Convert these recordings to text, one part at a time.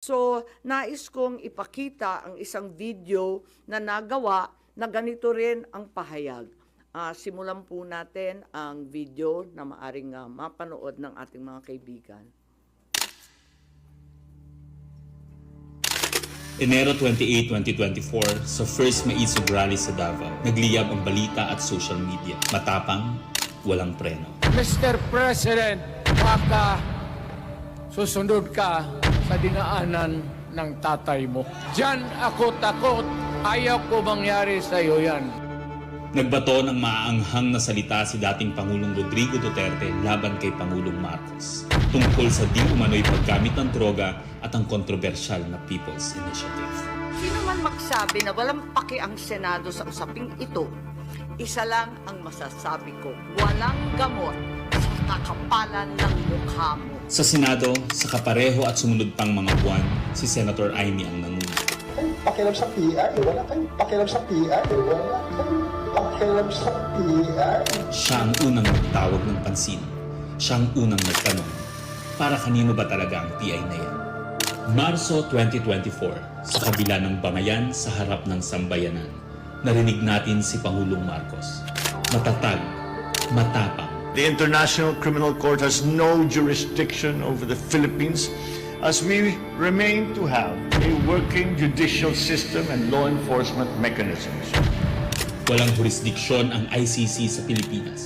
So, nais kong ipakita ang isang video na nagawa na ganito rin ang pahayag. Simulan po natin ang video na maaring mapanood ng ating mga kaibigan. Enero 28, 2024, sa first Maisog Rally sa Davao, nagliyab ang balita at social media. Matapang, walang preno. Mr. President, baka susunod ka sa dinaanan ng tatay mo. Diyan ako takot. Ayaw ko mangyari sa iyo yan. Nagbato ng maaanghang na salita si dating Pangulong Rodrigo Duterte laban kay Pangulong Marcos tungkol sa di umano'y paggamit ng droga at ang kontrobersyal na People's Initiative. Sino man magsabi na walang paki ang Senado sa usaping ito, isa lang ang masasabi ko, walang gamot sa kakapalan ng mukha mo. Sa Senado, sa kapareho at sumunod pang mga buwan, si Senator Amy ang nanuna. Pakialam sa PR, wala kayong pakialam sa PR, wala kayong pakialam sa PR. Siya ang unang nagtawag ng pansin. Siya ang unang nagtanong, para kanino ba talaga ang PI na yan? Marso 2024, sa kabila ng bangayan sa harap ng sambayanan, narinig natin si Pangulong Marcos. Matatag, matapang. The International Criminal Court has no jurisdiction over the Philippines as we remain to have a working judicial system and law enforcement mechanisms. Walang jurisdiksyon ang ICC sa Pilipinas.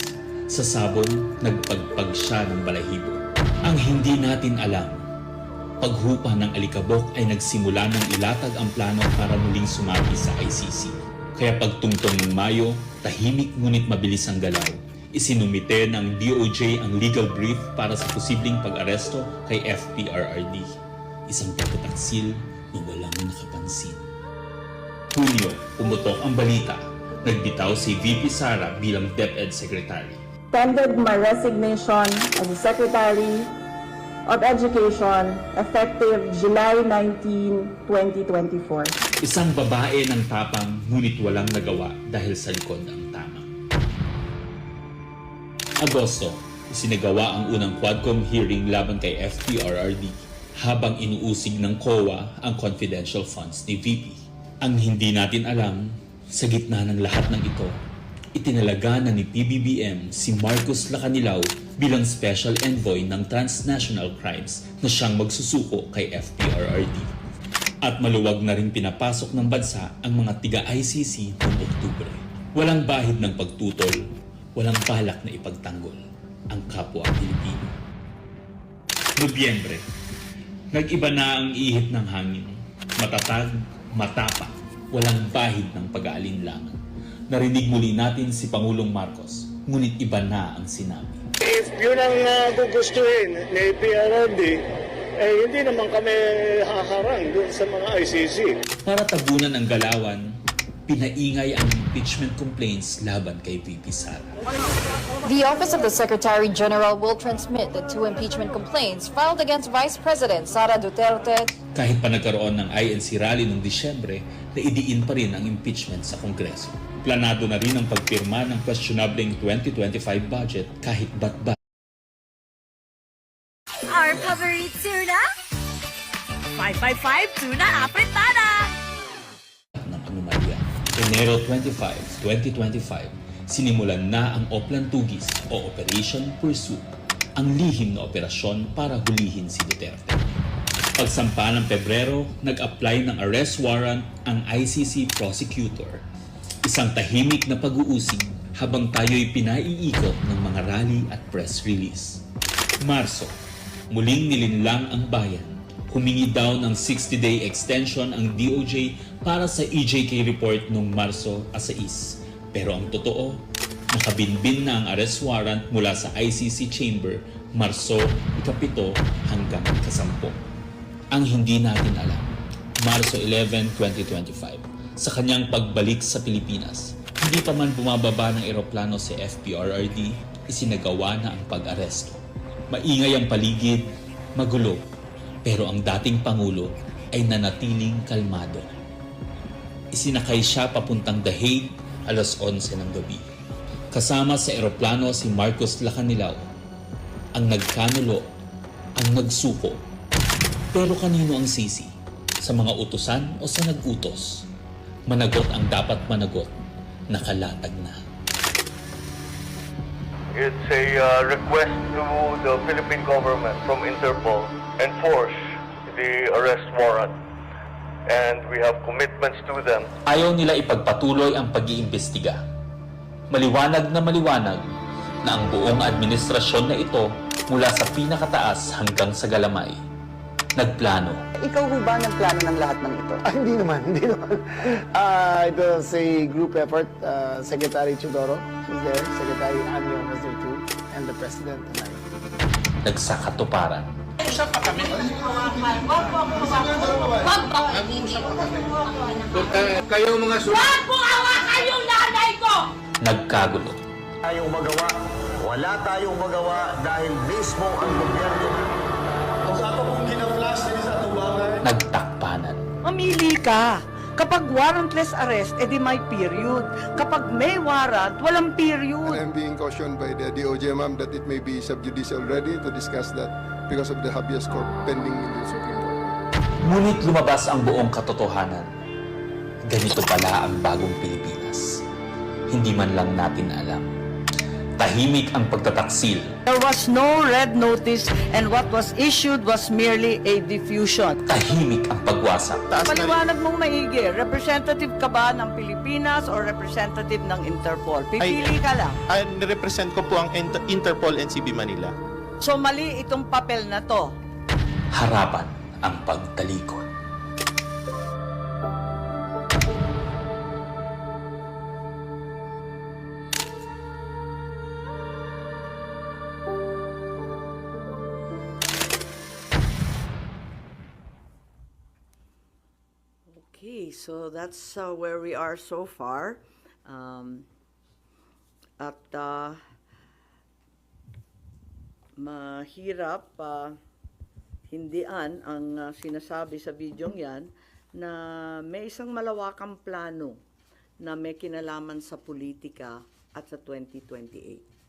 Sa sabong, nagpagpag siya ng balahibo. Ang hindi natin alam, paghupa ng alikabok ay nagsimula ng ilatag ang plano para muling sumagi sa ICC. Kaya pagtungtong ng Mayo, tahimik ngunit mabilis ang galaw. Isinumite ng DOJ ang legal brief para sa posibleng pag-aresto kay FPRRD. Isang pagtataksil na walang nakapansin. Hunyo, pumutok ang balita. Nagbitaw si VP Sara bilang DepEd Secretary. Tendered my resignation as the Secretary of Education effective July 19, 2024. Isang babae ng tapang ngunit walang nagawa dahil sa likod ang tama. Agosto, isinagawa ang unang Quadcom hearing laban kay FPRRD habang inuusig ng COA ang confidential funds ni VP. Ang hindi natin alam, sa gitna ng lahat ng ito, itinalaga na ni PBBM si Marcos Lacanilao bilang Special Envoy ng Transnational Crimes na siyang magsusuko kay FPRRD. At maluwag na rin pinapasok ng bansa ang mga tiga-ICC noong Oktubre. Walang bahid ng pagtutol, walang balak na ipagtanggol ang kapwa Pilipino. Nobyembre, nag-iba na ang ihip ng hangin. Matatag, matapang, walang bahid ng pag-aalinlangan. Narinig muli natin si Pangulong Marcos, ngunit iba na ang sinabi. If yun ang gugustuhin ni PRRD, hindi naman kami haharang doon sa mga ICC. Para tabunan ang galawan, pinaingay ang impeachment complaints laban kay VP Sara. The Office of the Secretary General will transmit the 2 impeachment complaints filed against Vice President Sara Duterte. Kahit pa nagkaroon ng INC rally noong Disyembre, naidiin pa rin ang impeachment sa Kongreso. Planado na rin ang pagpirma ng questionableng 2025 budget kahit bat-bat. Our favorite tuna? 555 tuna apretada! Ng anomalya. Enero 25, 2025, sinimulan na ang Oplan Tugis o Operation Pursuit, ang lihim na operasyon para hulihin si Duterte. Pagsampa ng Pebrero, nag-apply ng arrest warrant ang ICC prosecutor. Isang tahimik na pag-uusig habang tayo'y pinaiikot ng mga rally at press release. Marso, muling nilinlang ang bayan. Humingi daw ng 60-day extension ang DOJ para sa EJK report noong Marso 6. Pero ang totoo, nakabinbin na ang arrest warrant mula sa ICC chamber Marso 7 hanggang 10. Ang hindi natin alam, Marso 11, 2025, sa kanyang pagbalik sa Pilipinas, hindi pa man bumababa ng eroplano si FPRRD, isinagawa na ang pag-aresto. Maingay ang paligid, magulo, pero ang dating Pangulo ay nanatiling kalmado. Isinakay siya papuntang The Hague alas 11 ng gabi. Kasama sa eroplano si Marcos Lacanilao, ang nagkanulo, ang nagsuko. Pero kanino ang sisi? Sa mga utusan o sa nag-utos, managot ang dapat managot, nakalatag na. It's a request to the Philippine government from Interpol enforce the arrest warrant. And we have commitments to them. Ayaw nila ipagpatuloy ang pag-iimbestiga. Maliwanag na ang buong administrasyon na ito mula sa pinakataas hanggang sa galamay, nagplano. Ikaw ho ba nagplano ng lahat ng ito? Hindi naman. It was a group effort. Secretary Chudoro was there, Secretary Anyo was there too, and the President and I. Nagsakatuparan. Kayo mga Wag mo hawakan yung nanay ko! Nagkagulo. Tayong magawa. Wala tayong magawa dahil mismo ang gobyerno. Nagtakpanan. Mamili ka. Kapag warrantless arrest, edi may period. Kapag may warrant, walang period. I'm being cautioned by the DOJ, ma'am, that it may be sub-judice already to discuss that because of the habeas corpus pending in the Supreme Court. Ngunit lumabas ang buong katotohanan. Ganito pala ang bagong Pilipinas. Hindi man lang natin alam. Tahimik ang pagtataksil. There was no red notice and what was issued was merely a diffusion. Tahimik ang pagwasak. Paliwanag mong maigi, representative ka ba ng Pilipinas or representative ng Interpol? Pipili ka lang. Represent ko po ang Interpol NCB Manila. So mali itong papel na to. Harapan ang pagtalikod. Okay, so that's where we are so far. Mahirap hindian ang sinasabi sa videong yan na may isang malawakang plano na may kinalaman sa politika at sa 2028.